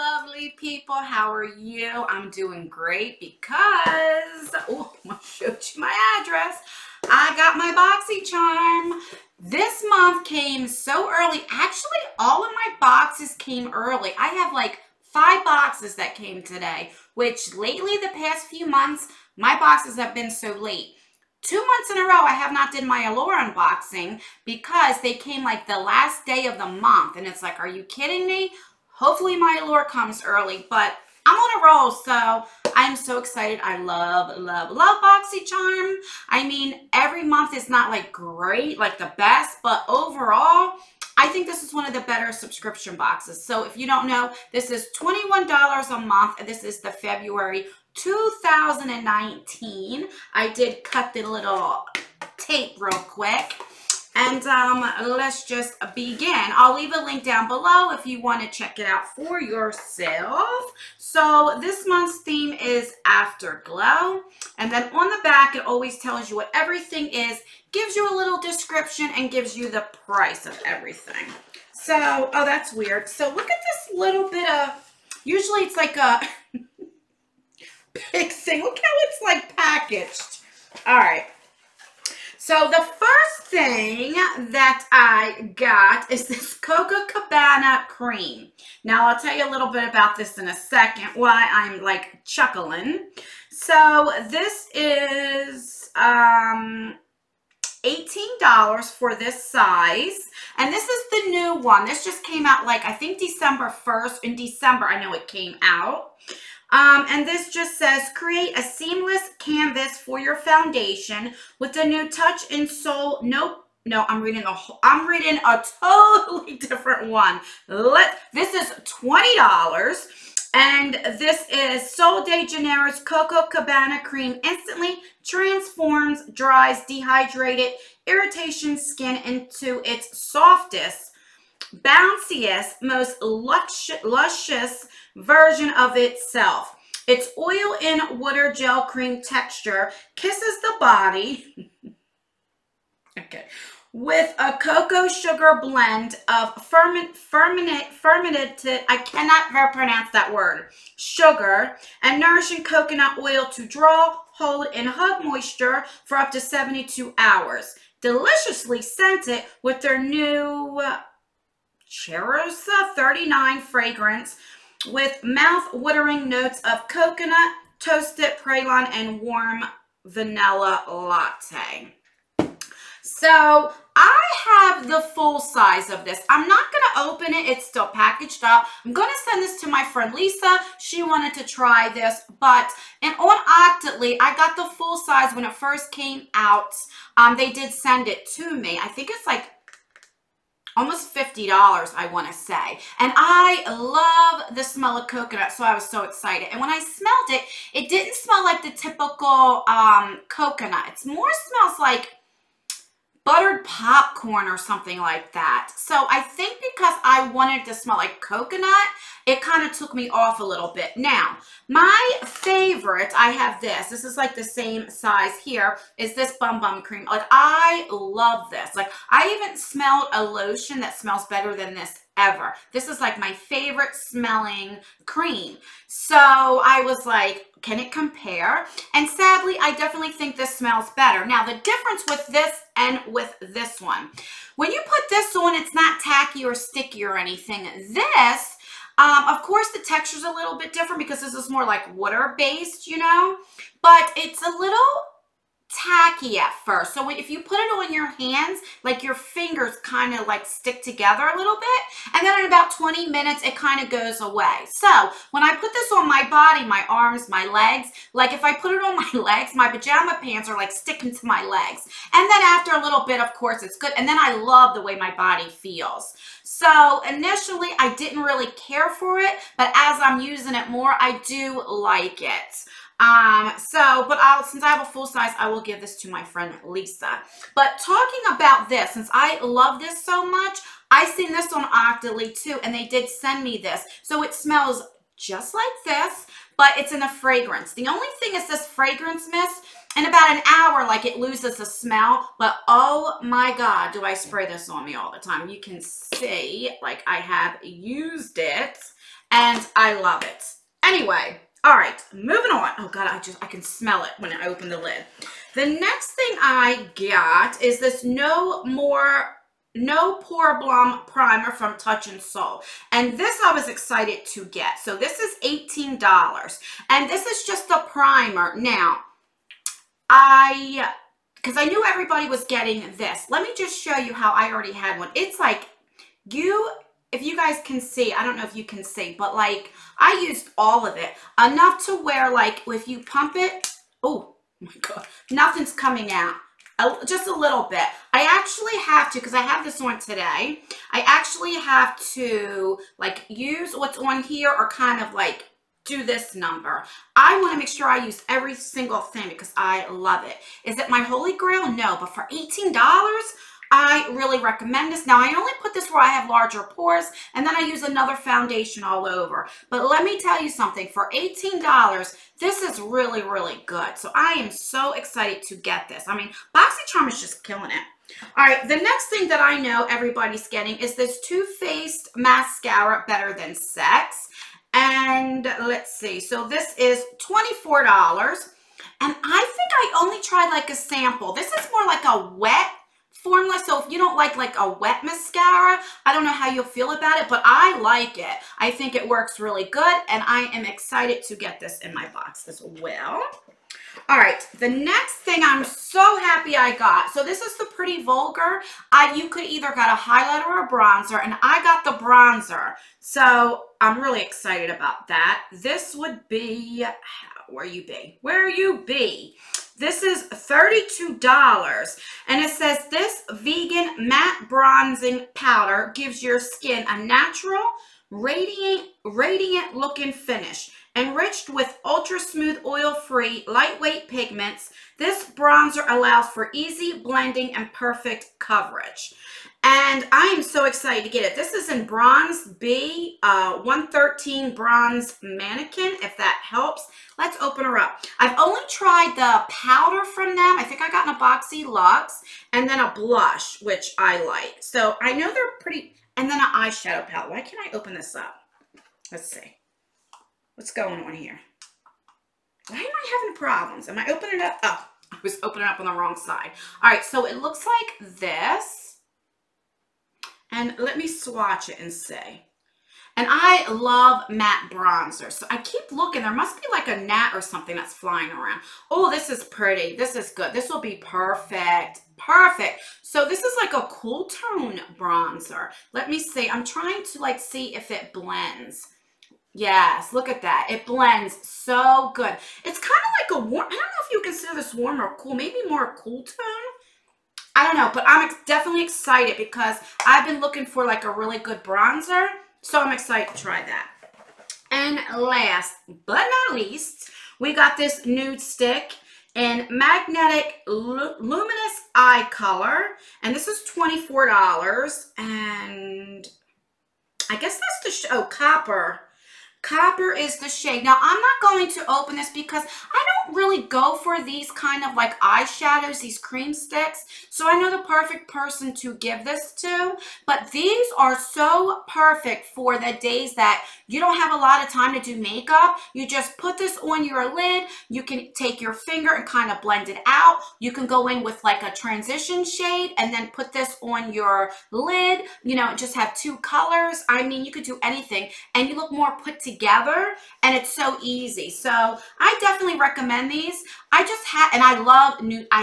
lovely people. How are you? I'm doing great because, oh, I'm going to show you my address. I got my Boxycharm. This month came so early. Actually, all of my boxes came early. I have like 5 boxes that came today, which lately, the past few months, my boxes have been so late. 2 months in a row, I have not did my Allure unboxing because they came like the last day of the month. And it's like, are you kidding me? Hopefully my Allure comes early, but I'm on a roll, so I'm so excited. I love, love, love Boxycharm. I mean, every month is not like great, like the best, but overall, I think this is one of the better subscription boxes. So if you don't know, this is $21 a month, and this is the February 2019. I did cut the little tape real quick. And let's just begin. I'll leave a link down below if you want to check it out for yourself. So this month's theme is Afterglow. And then on the back, it always tells you what everything is, gives you a little description, and gives you the price of everything. So, oh, that's weird. So look at this little bit of, usually it's like a big thing. Look how it's like packaged. All right. So the first thing that I got is this Coco Cabana cream. Now I'll tell you a little bit about this in a second, why I'm like chuckling. So this is $18 for this size. And this is the new one. This just came out like, I think December 1st. In December, I know it came out. And this just says, create a seamless canvas for your foundation with the new Touch and Soul. Nope. No, I'm reading a totally different one. This is $20. And this is Sol de Janeiro's Coco Cabana Cream. Instantly transforms, dries, dehydrated, irritation skin into its softest, bounciest, most luscious version of itself. Its oil and water gel cream texture kisses the body okay, with a cocoa sugar blend of fermented, I cannot pronounce that word, sugar, and nourishing coconut oil to draw, hold, and hug moisture for up to 72 hours. Deliciously scented with their new Cherosa 39 fragrance with mouth-watering notes of coconut, toasted praline, and warm vanilla latte. So I have the full size of this. I'm not going to open it. It's still packaged up. I'm going to send this to my friend Lisa. She wanted to try this, and on Octally, I got the full size when it first came out. They did send it to me. I think it's like almost $50, I want to say. And I love the smell of coconut, so I was so excited. And when I smelled it, it didn't smell like the typical coconut. It more smells like buttered popcorn or something like that. So I think because I wanted to smell like coconut, it kind of took me off a little bit. Now, my favorite, I have this. This is like the same size here, is this Bum Bum Cream. Like, I love this. Like, I haven't smelled a lotion that smells better than this ever. This is like my favorite smelling cream. So I was like, can it compare? And sadly, I definitely think this smells better. Now, the difference with this and with this one, when you put this on, it's not tacky or sticky or anything. This, of course, the texture is a little bit different because this is more like water-based, you know, but it's a little tacky at first. So if you put it on your hands, like your fingers kind of like stick together a little bit, and then in about 20 minutes it kind of goes away. So when I put this on my body, my arms, my legs, like if I put it on my legs, my pajama pants are like sticking to my legs, and then after a little bit, of course, it's good, and then I love the way my body feels. So initially I didn't really care for it, but as I'm using it more, I do like it. Since I have a full size, I will give this to my friend Lisa. But talking about this, since I love this so much, I seen this on Octally too, and they did send me this. So it smells just like this, but it's in a fragrance. The only thing is this fragrance mist, in about an hour, like it loses the smell, but oh my God, do I spray this on me all the time. You can see, like I have used it, and I love it. Anyway, all right, moving on. Oh God, I can smell it when I open the lid. The next thing I got is this No Pore Blom primer from Touch and Soul. And this I was excited to get. So this is $18. And this is just a primer. Now, because I knew everybody was getting this. Let me just show you how I already had one. It's like, if you guys can see, I don't know if you can see, but like, I used all of it. Enough to where, like, if you pump it, oh my God, nothing's coming out. Just a little bit. I actually have to, because I have this on today, I actually have to like use what's on here or kind of like do this number. I want to make sure I use every single thing because I love it. Is it my holy grail? No, but for $18, I really recommend this. Now, I only put this where I have larger pores, and then I use another foundation all over. But let me tell you something. For $18, this is really, really good. So I am so excited to get this. I mean, Boxycharm is just killing it. All right, the next thing that I know everybody's getting is this Too Faced mascara, Better Than Sex. And let's see. So this is $24. And I think I only tried like a sample. This is more like a wet formula, so if you don't like a wet mascara, I don't know how you'll feel about it, but I like it. I think it works really good, and I am excited to get this in my box as well. All right, the next thing I'm so happy I got. So this is the Pretty Vulgar. You could either got a highlighter or a bronzer, and I got the bronzer. So I'm really excited about that. This would be, where you be? Where you be? This is $32, and it says this vegan matte bronzing powder gives your skin a natural, radiant looking finish. Enriched with ultra smooth, oil-free, lightweight pigments, this bronzer allows for easy blending and perfect coverage. And I am so excited to get it. This is in Bronze B, 113 Bronze Mannequin, if that helps. Let's open her up. I've only tried the powder from them. I think I got in a Boxy Luxe, and then a blush, which I like. So I know they're pretty, and then an eyeshadow palette. Why can't I open this up? Let's see. What's going on here? Why am I having problems? Am I opening it up? Oh, I was opening it up on the wrong side. All right, so it looks like this. And let me swatch it and see. And I love matte bronzer. So I keep looking. There must be like a gnat or something that's flying around. Oh, this is pretty. This is good. This will be perfect. Perfect. So this is like a cool tone bronzer. Let me see. I'm trying to like see if it blends. Yes, look at that. It blends so good. It's kind of like a warm, I don't know if you consider this warm or cool, maybe more a cool tone. I don't know, but I'm definitely excited because I've been looking for like a really good bronzer, so I'm excited to try that. And last but not least, we got this nude stick in Magnetic Luminous Eye Color, and this is $24, and I guess that's the, oh, Copper. Copper is the shade. Now, I'm not going to open this because I don't really go for these kind of like eyeshadows, these cream sticks. So I know the perfect person to give this to. But these are so perfect for the days that you don't have a lot of time to do makeup. You just put this on your lid. You can take your finger and kind of blend it out. You can go in with like a transition shade and then put this on your lid. You know, just have two colors. I mean, you could do anything and you look more put together, and it's so easy. So I definitely recommend these. I just had, and I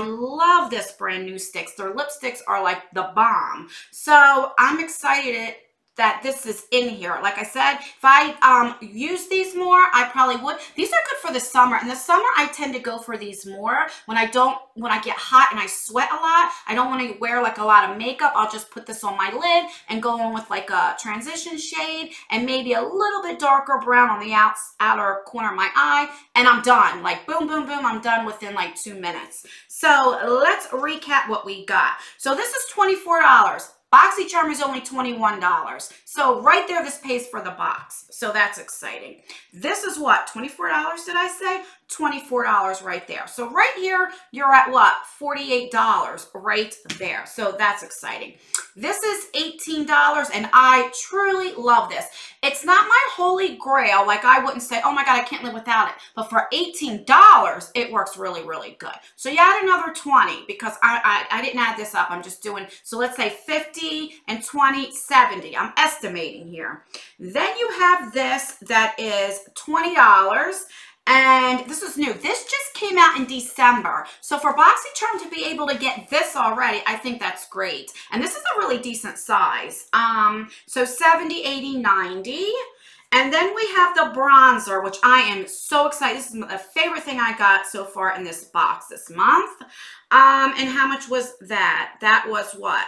love this brand new sticks. Their lipsticks are like the bomb. So I'm excited that this is in here. Like I said, if I use these more, I probably would. These are good for the summer. In the summer, I tend to go for these more. When I get hot and I sweat a lot, I don't want to wear like a lot of makeup. I'll just put this on my lid and go on with like a transition shade and maybe a little bit darker brown on the outer corner of my eye, and I'm done. Like boom, boom, boom, I'm done within like 2 minutes. So let's recap what we got. So this is $24. Boxycharm is only $21. So right there, this pays for the box. So that's exciting. This is what, $24 did I say? $24 right there. So right here, you're at what? $48 right there. So that's exciting. This is $18 and I truly love this. It's not my holy grail. Like I wouldn't say, oh my God, I can't live without it. But for $18, it works really, really good. So you add another 20 because I didn't add this up. I'm just doing, so let's say 50 and 20, 70. I'm estimating here. Then you have this that is $20. And this is new. This just came out in December. So for Boxycharm to be able to get this already, I think that's great. And this is a really decent size. So 70, 80, 90. And then we have the bronzer, which I am so excited. This is the favorite thing I got so far in this box this month. And how much was that? That was what?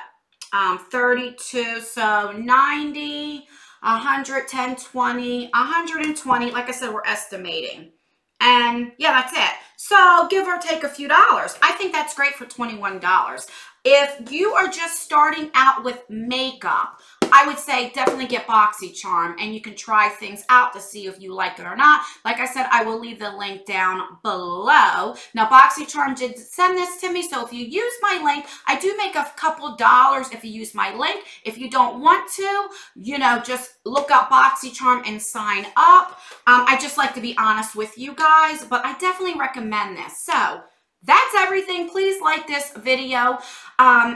32, so 90, 110, 20, 120. Like I said, we're estimating. And yeah, that's it. So give or take a few dollars. I think that's great for $21. If you are just starting out with makeup, I would say definitely get Boxycharm and you can try things out to see if you like it or not. Like I said, I will leave the link down below. Now, Boxycharm did send this to me, so if you use my link, I do make a couple dollars if you use my link. If you don't want to, you know, just look up Boxycharm and sign up. I just like to be honest with you guys, but I definitely recommend this. So that's everything. Please like this video.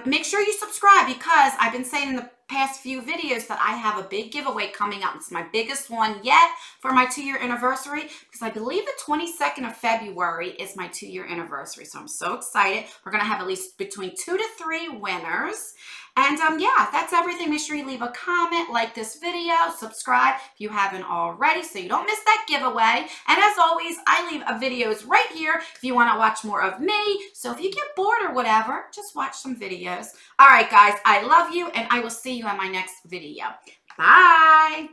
Make sure you subscribe because I've been saying in the past few videos that I have a big giveaway coming up. It's my biggest one yet for my 2-year anniversary because I believe the 22nd of February is my 2-year anniversary. So I'm so excited. We're going to have at least between 2 to 3 winners. And yeah, that's everything. Make sure you leave a comment, like this video, subscribe if you haven't already so you don't miss that giveaway. And as always, I leave videos right here if you want to watch more of me. So if you get bored or whatever, just watch some videos. All right, guys, I love you and I will see you in my next video. Bye.